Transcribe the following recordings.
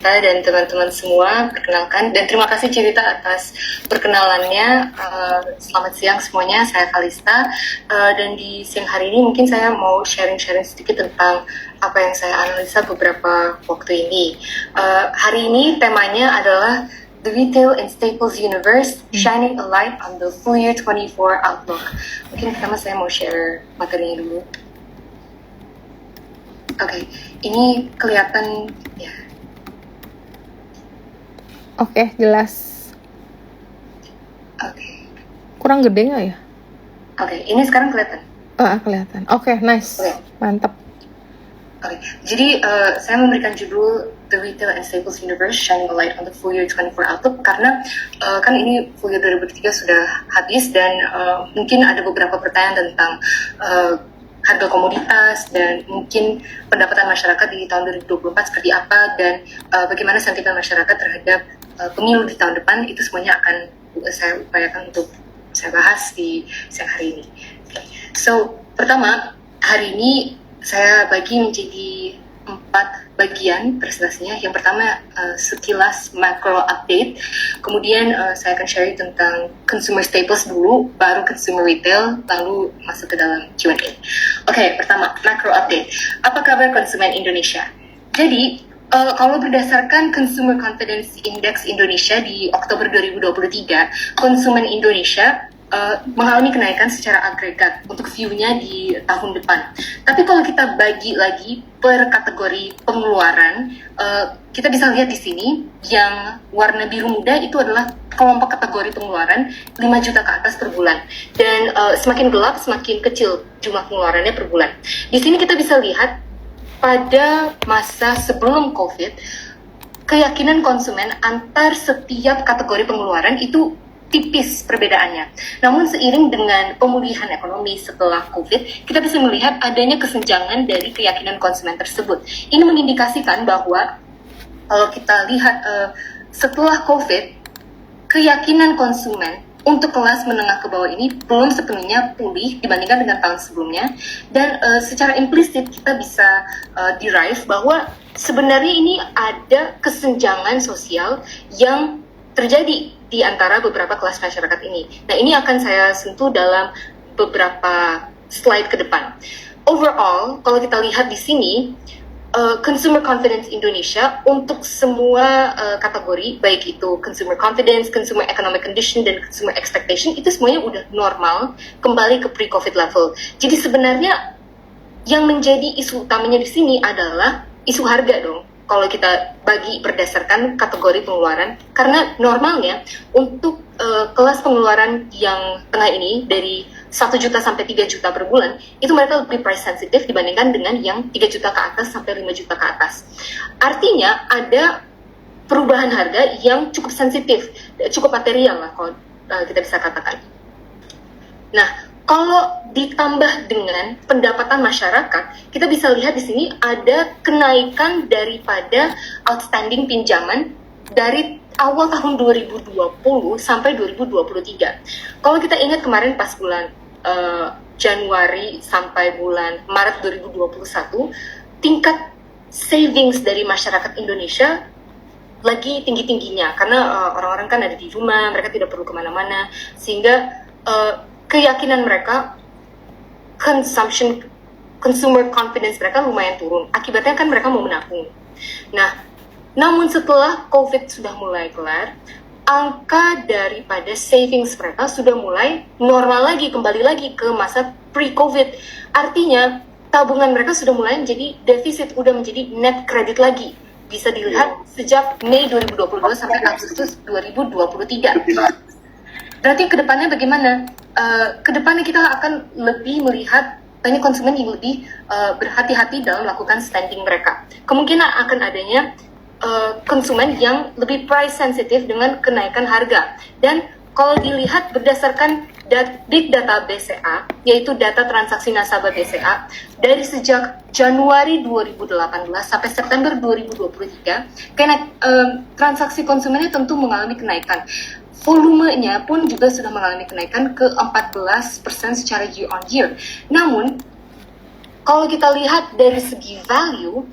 Cirita dan teman-teman semua, perkenalkan dan terima kasih Cirita atas perkenalannya. Selamat siang semuanya, saya Kalista, dan di siang hari ini mungkin saya mau sharing-sharing sedikit tentang apa yang saya analisa beberapa waktu ini. Hari ini temanya adalah The Retail and Staples Universe, Shining a Light on the Full Year 24 Outlook. Mungkin pertama saya mau share materinya dulu. Oke, ini kelihatan ya. Oke, jelas. Oke. Kurang gede nggak ya? Oke, ini sekarang kelihatan. Kelihatan. Oke, nice. Oke. Mantap. Oke, jadi saya memberikan judul The Retail and Staples Universe, Shining a Light on the Full Year 24 Outlook karena kan ini full year 2023 sudah habis dan mungkin ada beberapa pertanyaan tentang harga komoditas dan mungkin pendapatan masyarakat di tahun 2024 seperti apa dan bagaimana sentimen masyarakat terhadap pemilu di tahun depan, itu semuanya akan saya upayakan untuk saya bahas di siang hari ini. Okay. So, pertama, hari ini saya bagi menjadi 4 bagian presentasinya. Yang pertama sekilas macro update, kemudian saya akan share tentang consumer staples dulu, baru consumer retail, lalu masuk ke dalam Q&A. Oke, pertama macro update. Apa kabar konsumen Indonesia? Jadi kalau berdasarkan Consumer Confidence Index Indonesia di Oktober 2023, konsumen Indonesia mengalami kenaikan secara agregat untuk view-nya di tahun depan. Tapi kalau kita bagi lagi per kategori pengeluaran, kita bisa lihat di sini yang warna biru muda itu adalah kelompok kategori pengeluaran 5 juta ke atas per bulan. Dan semakin gelap semakin kecil jumlah pengeluarannya per bulan. Di sini kita bisa lihat pada masa sebelum COVID, keyakinan konsumen antar setiap kategori pengeluaran itu tipis perbedaannya. Namun seiring dengan pemulihan ekonomi setelah COVID, kita bisa melihat adanya kesenjangan dari keyakinan konsumen tersebut. Ini mengindikasikan bahwa kalau kita lihat setelah COVID, keyakinan konsumen untuk kelas menengah ke bawah ini belum sepenuhnya pulih dibandingkan dengan tahun sebelumnya. Dan secara implisit kita bisa derive bahwa sebenarnya ini ada kesenjangan sosial yang terjadi di antara beberapa kelas masyarakat ini. Nah, ini akan saya sentuh dalam beberapa slide ke depan. Overall, kalau kita lihat di sini, Consumer Confidence Indonesia untuk semua kategori, baik itu Consumer Confidence, Consumer Economic Condition, dan Consumer Expectation, itu semuanya udah normal, kembali ke pre-COVID level. Jadi sebenarnya yang menjadi isu utamanya di sini adalah isu harga dong. Kalau kita bagi berdasarkan kategori pengeluaran, karena normalnya untuk kelas pengeluaran yang tengah ini dari 1 juta sampai 3 juta per bulan, itu mereka lebih price sensitive dibandingkan dengan yang 3 juta ke atas sampai 5 juta ke atas. Artinya ada perubahan harga yang cukup sensitif, cukup material lah kalau kita bisa katakan. Nah, kalau ditambah dengan pendapatan masyarakat, kita bisa lihat di sini ada kenaikan daripada outstanding pinjaman dari awal tahun 2020 sampai 2023. Kalau kita ingat kemarin pas bulan Januari sampai bulan Maret 2021, tingkat savings dari masyarakat Indonesia lagi tinggi-tingginya karena orang-orang kan ada di rumah, mereka tidak perlu kemana-mana, sehingga keyakinan mereka, consumer confidence mereka lumayan turun. Akibatnya kan mereka mau menabung. Nah, namun setelah COVID sudah mulai kelar, angka daripada savings mereka sudah mulai normal lagi, kembali lagi ke masa pre-COVID. Artinya, tabungan mereka sudah mulai menjadi defisit, udah menjadi net credit lagi. Bisa dilihat sejak Mei 2022 sampai Agustus 2023. Berarti kedepannya bagaimana? Kedepannya kita akan lebih melihat banyak konsumen yang lebih berhati-hati dalam melakukan spending mereka. Kemungkinan akan adanya konsumen yang lebih price sensitive dengan kenaikan harga. Dan kalau dilihat berdasarkan big data BCA, yaitu data transaksi nasabah BCA, dari sejak Januari 2018 sampai September 2023, transaksi konsumennya tentu mengalami kenaikan. Volumenya pun juga sudah mengalami kenaikan ke 14% secara year on year. Namun, kalau kita lihat dari segi value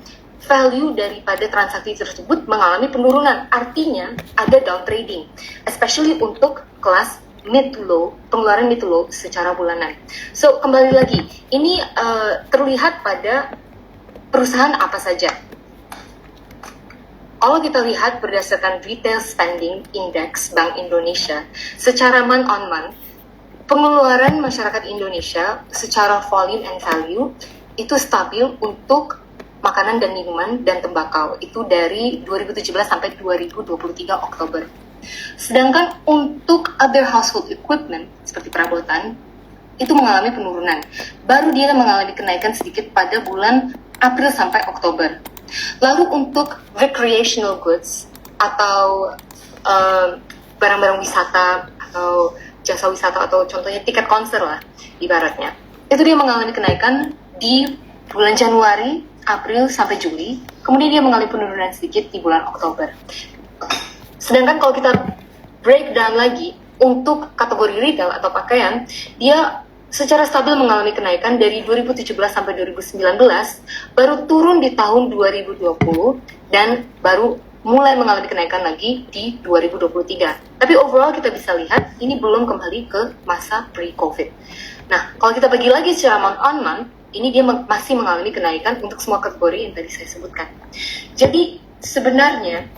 value daripada transaksi tersebut mengalami penurunan. Artinya ada down trading, especially untuk kelas mid to low, pengeluaran mid to low secara bulanan. So kembali lagi, ini terlihat pada perusahaan apa saja. Kalau kita lihat berdasarkan Retail Spending Index Bank Indonesia, secara month on month, pengeluaran masyarakat Indonesia secara volume and value itu stabil untuk makanan dan minuman dan tembakau. Itu dari 2017 sampai 2023 Oktober. Sedangkan untuk other household equipment seperti perabotan itu mengalami penurunan. Baru dia mengalami kenaikan sedikit pada bulan April sampai Oktober. Lalu untuk recreational goods atau barang-barang wisata atau jasa wisata atau contohnya tiket konser lah ibaratnya, itu dia mengalami kenaikan di bulan Januari, April sampai Juli, kemudian dia mengalami penurunan sedikit di bulan Oktober. Sedangkan kalau kita breakdown lagi untuk kategori retail atau pakaian, dia secara stabil mengalami kenaikan dari 2017 sampai 2019, baru turun di tahun 2020 dan baru mulai mengalami kenaikan lagi di 2023. Tapi overall kita bisa lihat ini belum kembali ke masa pre-COVID. Nah, kalau kita bagi lagi secara month on month, ini dia masih mengalami kenaikan untuk semua kategori yang tadi saya sebutkan. Jadi sebenarnya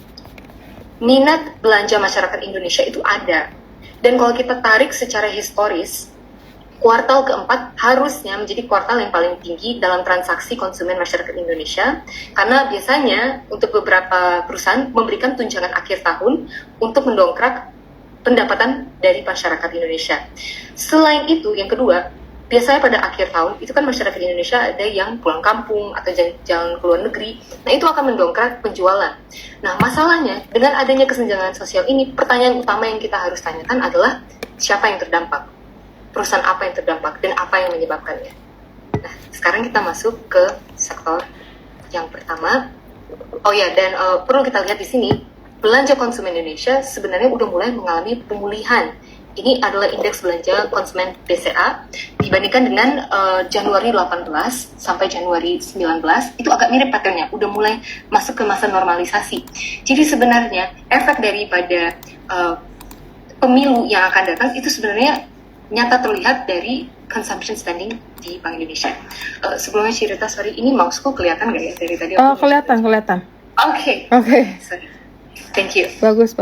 minat belanja masyarakat Indonesia itu ada. Dan kalau kita tarik secara historis, kuartal keempat harusnya menjadi kuartal yang paling tinggi dalam transaksi konsumen masyarakat Indonesia, karena biasanya untuk beberapa perusahaan memberikan tunjangan akhir tahun untuk mendongkrak pendapatan dari masyarakat Indonesia. Selain itu, yang kedua, biasanya pada akhir tahun itu kan masyarakat Indonesia ada yang pulang kampung atau jalan ke luar negeri. Nah, itu akan mendongkrak penjualan. Nah, masalahnya dengan adanya kesenjangan sosial ini, pertanyaan utama yang kita harus tanyakan adalah siapa yang terdampak, perusahaan apa yang terdampak, dan apa yang menyebabkannya. Nah, sekarang kita masuk ke sektor yang pertama. Oh ya, dan perlu kita lihat di sini, belanja konsumen Indonesia sebenarnya udah mulai mengalami pemulihan. Ini adalah indeks belanja konsumen BCA dibandingkan dengan Januari 18 sampai Januari 19, itu agak mirip patternnya, udah mulai masuk ke masa normalisasi. Jadi sebenarnya efek daripada pemilu yang akan datang itu sebenarnya nyata terlihat dari consumption spending di Bank Indonesia. Sebelumnya cerita, sorry, ini mouseku kelihatan nggak ya dari tadi? Oh, kelihatan. Oke. Sorry. Thank you. Bagus.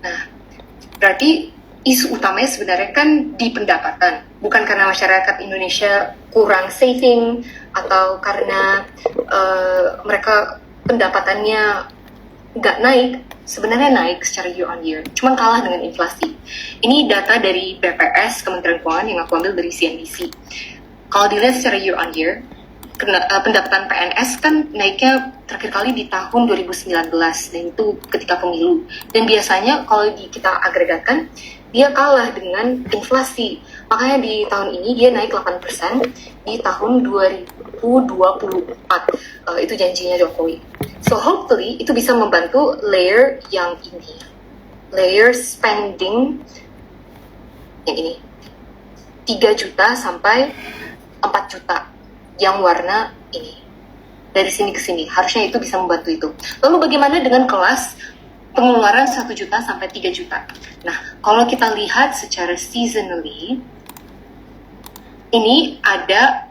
Nah, berarti isu utamanya sebenarnya kan di pendapatan, bukan karena masyarakat Indonesia kurang saving atau karena mereka pendapatannya nggak naik. Sebenarnya naik secara year on year, cuma kalah dengan inflasi. Ini data dari BPS, Kementerian Keuangan, yang aku ambil dari CNBC. Kalau dilihat secara year on year, pendapatan PNS kan naiknya terakhir kali di tahun 2019, dan itu ketika pemilu. Dan biasanya kalau kita agregatkan, dia kalah dengan inflasi. Makanya di tahun ini dia naik 8% di tahun 2024. Itu janjinya Jokowi. So hopefully itu bisa membantu layer yang ini, layer spending yang ini, 3 juta sampai 4 juta yang warna ini. Dari sini ke sini, harusnya itu bisa membantu itu. Lalu bagaimana dengan kelas pengeluaran 1 juta sampai 3 juta? Nah, kalau kita lihat secara seasonally, ini ada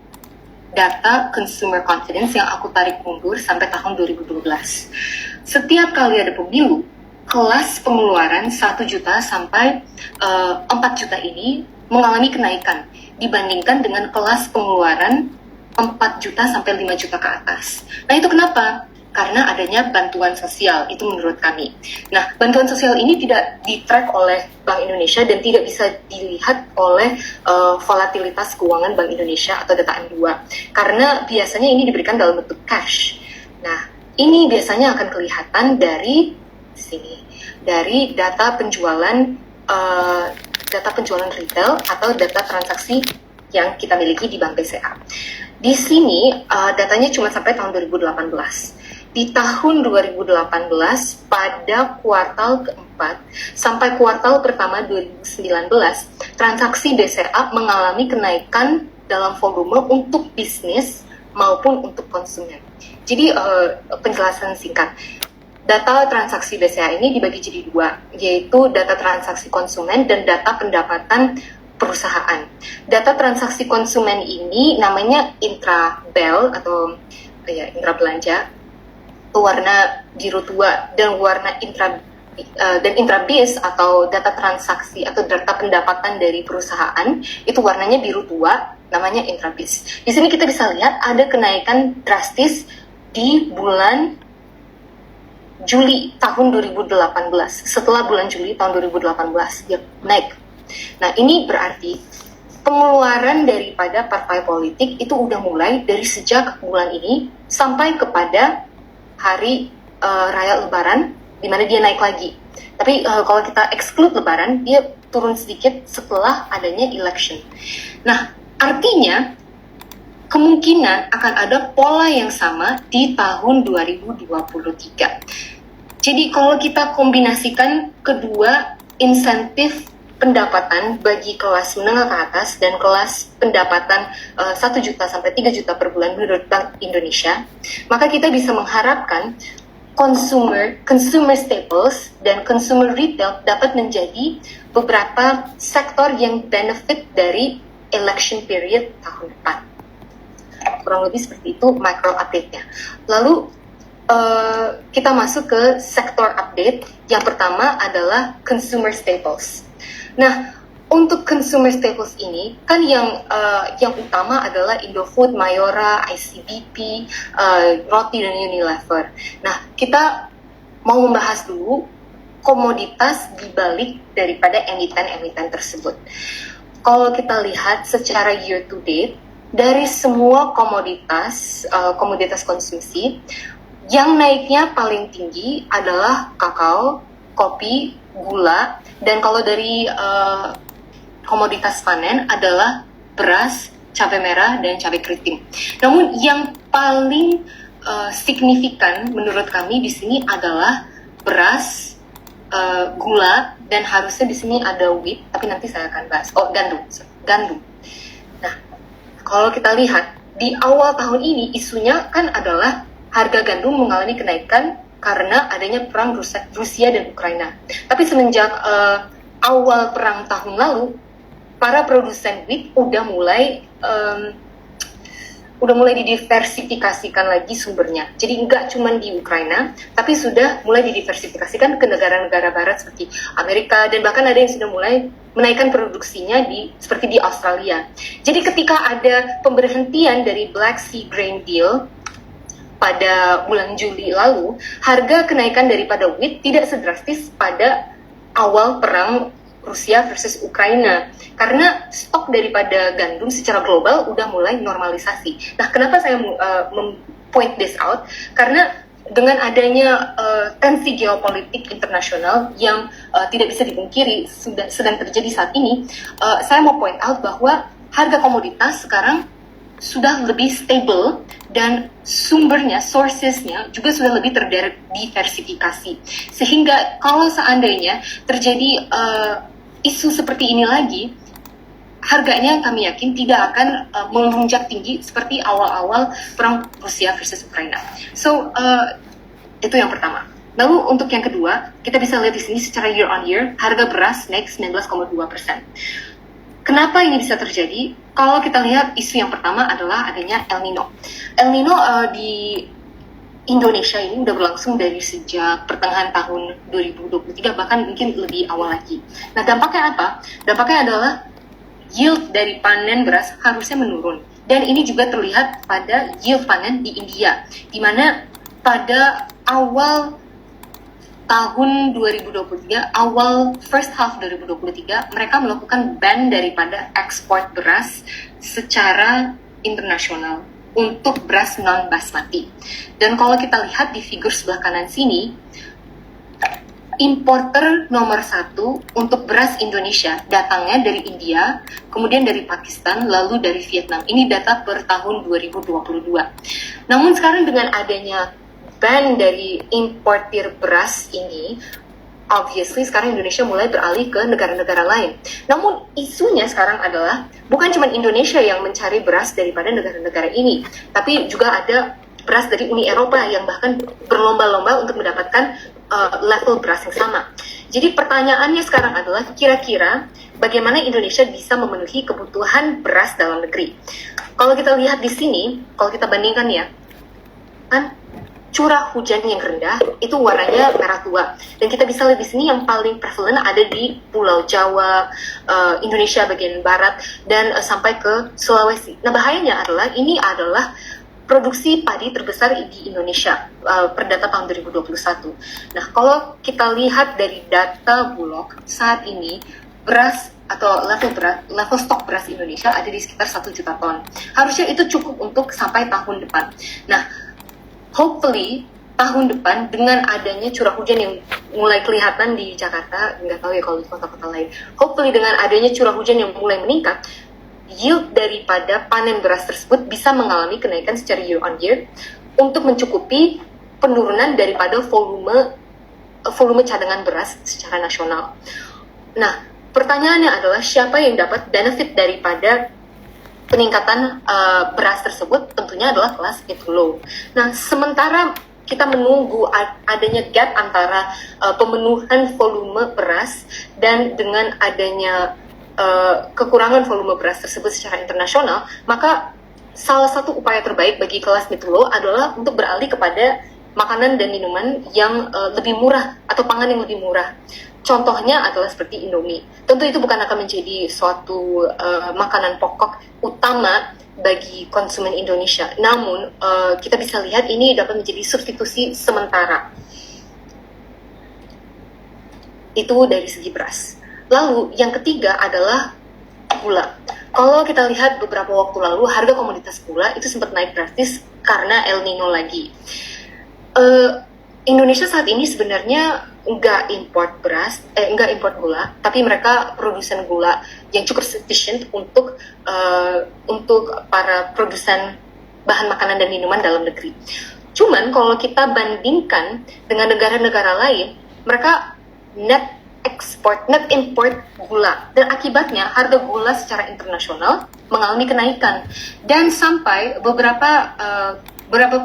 data consumer confidence yang aku tarik mundur sampai tahun 2012. Setiap kali ada pemilu, kelas pengeluaran 1 juta sampai 4 juta ini mengalami kenaikan dibandingkan dengan kelas pengeluaran 4 juta sampai 5 juta ke atas. Nah, itu kenapa? Karena adanya bantuan sosial, itu menurut kami. Nah, bantuan sosial ini tidak di-track oleh Bank Indonesia dan tidak bisa dilihat oleh volatilitas keuangan Bank Indonesia atau data M2. Karena biasanya ini diberikan dalam bentuk cash. Nah, ini biasanya akan kelihatan dari sini, dari data penjualan retail atau data transaksi yang kita miliki di Bank BCA. Di sini datanya cuma sampai tahun 2018. Di tahun 2018 pada kuartal keempat sampai kuartal pertama 2019, transaksi BCA mengalami kenaikan dalam volume untuk bisnis maupun untuk konsumen. Jadi penjelasan singkat, data transaksi BCA ini dibagi jadi dua, yaitu data transaksi konsumen dan data pendapatan perusahaan. Data transaksi konsumen ini namanya intra-BEL atau intra belanja, warna biru tua, dan warna intra-BIS atau data transaksi atau data pendapatan dari perusahaan itu warnanya biru tua, namanya intra-BIS. Di sini kita bisa lihat ada kenaikan drastis di bulan Juli tahun 2018. Setelah bulan Juli tahun 2018 dia naik. Nah, ini berarti pengeluaran daripada partai politik itu udah mulai dari sejak bulan ini sampai kepada hari raya Lebaran, di mana dia naik lagi. Tapi kalau kita exclude Lebaran, dia turun sedikit setelah adanya election. Nah, artinya kemungkinan akan ada pola yang sama di tahun 2023. Jadi kalau kita kombinasikan kedua insentif pendapatan bagi kelas menengah ke atas dan kelas pendapatan 1 juta sampai 3 juta per bulan menurut Bank Indonesia, maka kita bisa mengharapkan consumer staples dan consumer retail dapat menjadi beberapa sektor yang benefit dari election period tahun depan. Kurang lebih seperti itu micro update-nya. Lalu kita masuk ke sektor update. Yang pertama adalah consumer staples. Nah, untuk consumer staples ini kan yang utama adalah Indofood, Mayora, ICBP, Roti dan Unilever. Nah, kita mau membahas dulu komoditas di balik daripada emiten-emiten tersebut. Kalau kita lihat secara year to date, dari semua komoditas konsumsi, yang naiknya paling tinggi adalah kakao, kopi, gula, dan kalau dari komoditas panen adalah beras, cabai merah, dan cabai keriting. Namun yang paling signifikan menurut kami di sini adalah beras, gula, dan harusnya di sini ada wheat, tapi nanti saya akan bahas. Gandum. Nah, kalau kita lihat di awal tahun ini isunya kan adalah harga gandum mengalami kenaikan karena adanya perang Rusia dan Ukraina. Tapi semenjak awal perang tahun lalu, para produsen wheat udah mulai didiversifikasikan lagi sumbernya. Jadi nggak cuma di Ukraina, tapi sudah mulai didiversifikasikan ke negara-negara barat seperti Amerika, dan bahkan ada yang sudah mulai menaikkan produksinya seperti di Australia. Jadi ketika ada pemberhentian dari Black Sea Grain Deal pada bulan Juli lalu, harga kenaikan daripada wheat tidak sedrastis pada awal perang Rusia versus Ukraina, karena stok daripada gandum secara global udah mulai normalisasi. Nah, kenapa saya point this out? Karena dengan adanya tensi geopolitik internasional yang tidak bisa dipungkiri sedang terjadi saat ini, saya mau point out bahwa harga komoditas sekarang sudah lebih stable dan sourcesnya juga sudah lebih terdiversifikasi. Sehingga kalau seandainya terjadi isu seperti ini lagi, harganya kami yakin tidak akan melonjak tinggi seperti awal-awal perang Rusia versus Ukraina. So, itu yang pertama. Lalu untuk yang kedua, kita bisa lihat di sini secara year on year, harga beras naik 19,2%. Kenapa ini bisa terjadi? Kalau kita lihat isu yang pertama adalah adanya El Nino. El Nino di Indonesia ini udah berlangsung dari sejak pertengahan tahun 2023, bahkan mungkin lebih awal lagi. Nah, dampaknya apa? Dampaknya adalah yield dari panen beras harusnya menurun. Dan ini juga terlihat pada yield panen di India, di mana pada awal tahun 2023, awal first half 2023, mereka melakukan ban daripada ekspor beras secara internasional untuk beras non-basmati. Dan kalau kita lihat di figur sebelah kanan sini, importer nomor 1 untuk beras Indonesia datangnya dari India, kemudian dari Pakistan, lalu dari Vietnam. Ini data per tahun 2022. Namun sekarang dengan adanya ban dari importir beras ini, obviously sekarang Indonesia mulai beralih ke negara-negara lain. Namun isunya sekarang adalah bukan cuma Indonesia yang mencari beras daripada negara-negara ini, tapi juga ada beras dari Uni Eropa yang bahkan berlomba-lomba untuk mendapatkan level beras yang sama. Jadi pertanyaannya sekarang adalah kira-kira bagaimana Indonesia bisa memenuhi kebutuhan beras dalam negeri. Kalau kita lihat di sini, kalau kita bandingkan ya, kan curah hujan yang rendah itu warnanya merah tua, dan kita bisa lihat di sini yang paling prevalent ada di Pulau Jawa, Indonesia bagian barat, dan sampai ke Sulawesi. Nah bahayanya adalah ini adalah produksi padi terbesar di Indonesia per data tahun 2021. Nah kalau kita lihat dari data Bulog saat ini, beras atau level stok beras Indonesia ada di sekitar 1 juta ton. Harusnya itu cukup untuk sampai tahun depan. Nah, hopefully tahun depan dengan adanya curah hujan yang mulai kelihatan di Jakarta, nggak tahu ya kalau di kota-kota lain, hopefully dengan adanya curah hujan yang mulai meningkat, yield daripada panen beras tersebut bisa mengalami kenaikan secara year on year untuk mencukupi penurunan daripada volume cadangan beras secara nasional. Nah, pertanyaannya adalah siapa yang dapat benefit daripada peningkatan beras tersebut? Tentunya adalah kelas mid to low. Nah, sementara kita menunggu adanya gap antara pemenuhan volume beras dan dengan adanya kekurangan volume beras tersebut secara internasional, maka salah satu upaya terbaik bagi kelas mid to low adalah untuk beralih kepada makanan dan minuman yang lebih murah atau pangan yang lebih murah. Contohnya adalah seperti Indomie. Tentu itu bukan akan menjadi suatu makanan pokok utama bagi konsumen Indonesia. Namun kita bisa lihat ini dapat menjadi substitusi sementara. Itu dari segi beras. Lalu yang ketiga adalah gula. Kalau kita lihat beberapa waktu lalu harga komoditas gula itu sempat naik drastis karena El Nino lagi. Indonesia saat ini sebenarnya nggak import gula, tapi mereka produsen gula yang cukup sufficient untuk para produsen bahan makanan dan minuman dalam negeri. Cuman kalau kita bandingkan dengan negara-negara lain, mereka net import gula, dan akibatnya harga gula secara internasional mengalami kenaikan, dan sampai beberapa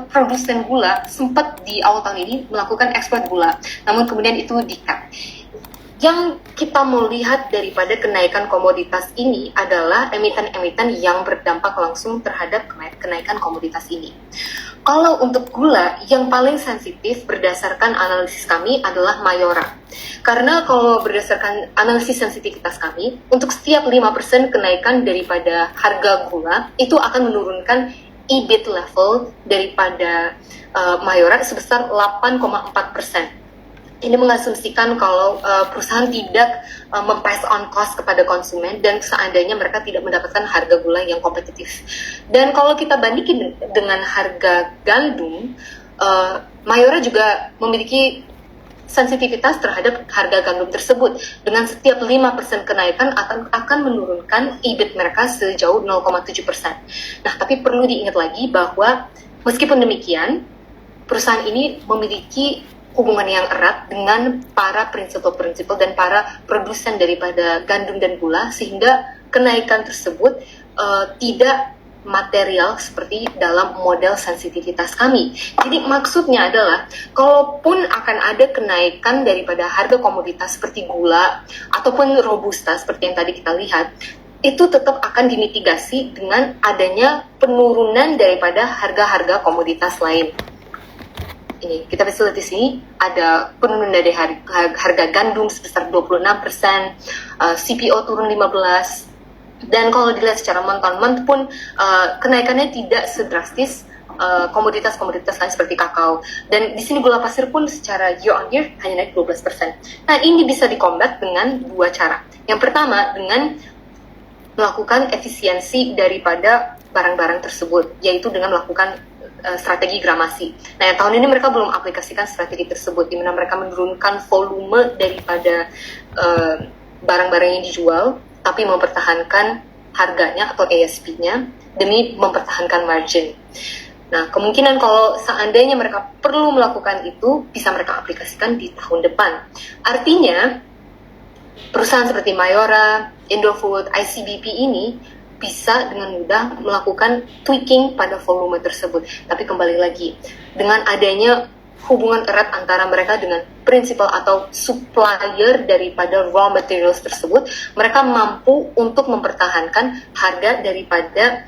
produsen gula sempat di awal tahun ini melakukan ekspor gula, namun kemudian itu di-cut. Yang kita mau lihat daripada kenaikan komoditas ini adalah emiten-emiten yang berdampak langsung terhadap kenaikan komoditas ini. Kalau untuk gula, yang paling sensitif berdasarkan analisis kami adalah Mayora. Karena kalau berdasarkan analisis sensitivitas kami, untuk setiap 5% kenaikan daripada harga gula, itu akan menurunkan EBIT level daripada Mayora sebesar 8,4%. Ini mengasumsikan kalau perusahaan tidak mem-pass on cost kepada konsumen dan seandainya mereka tidak mendapatkan harga gula yang kompetitif. Dan kalau kita bandingkan dengan harga gandum, Mayora juga memiliki sensitivitas terhadap harga gandum tersebut. Dengan setiap 5% kenaikan akan menurunkan EBIT mereka sejauh 0,7%. Nah, tapi perlu diingat lagi bahwa meskipun demikian, perusahaan ini memiliki hubungan yang erat dengan para prinsipal dan para produsen daripada gandum dan gula, sehingga kenaikan tersebut tidak material seperti dalam model sensitivitas kami. Jadi maksudnya adalah, kalaupun akan ada kenaikan daripada harga komoditas seperti gula ataupun robusta seperti yang tadi kita lihat, itu tetap akan dimitigasi dengan adanya penurunan daripada harga-harga komoditas lain. Ini kita bisa lihat di sini ada penurunan dari harga gandum sebesar 26%, CPO turun 15%, dan kalau dilihat secara month-on-month pun kenaikannya tidak sedrastis komoditas-komoditas lain seperti kakao. Dan di sini gula pasir pun secara year on year hanya naik 12%. Nah, ini bisa dikombat dengan dua cara. Yang pertama dengan melakukan efisiensi daripada barang-barang tersebut, yaitu dengan melakukan strategi gramasi. Nah, tahun ini mereka belum aplikasikan strategi tersebut, di mana mereka menurunkan volume daripada barang-barang yang dijual, tapi mempertahankan harganya atau ASP-nya demi mempertahankan margin. Nah, kemungkinan kalau seandainya mereka perlu melakukan itu, bisa mereka aplikasikan di tahun depan. Artinya, perusahaan seperti Mayora, Indofood, ICBP ini bisa dengan mudah melakukan tweaking pada volume tersebut. Tapi kembali lagi, dengan adanya hubungan erat antara mereka dengan principal atau supplier daripada raw materials tersebut, mereka mampu untuk mempertahankan harga daripada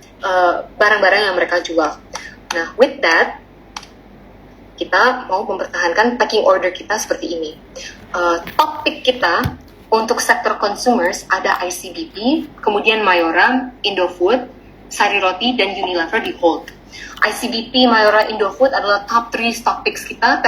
barang-barang yang mereka jual. Nah, with that, kita mau mempertahankan packing order kita seperti ini. Topik kita untuk sektor consumers ada ICBP, kemudian Mayora, Indofood, Sari Roti, dan Unilever di hold. ICBP, Mayora, Indofood adalah top 3 stock picks kita.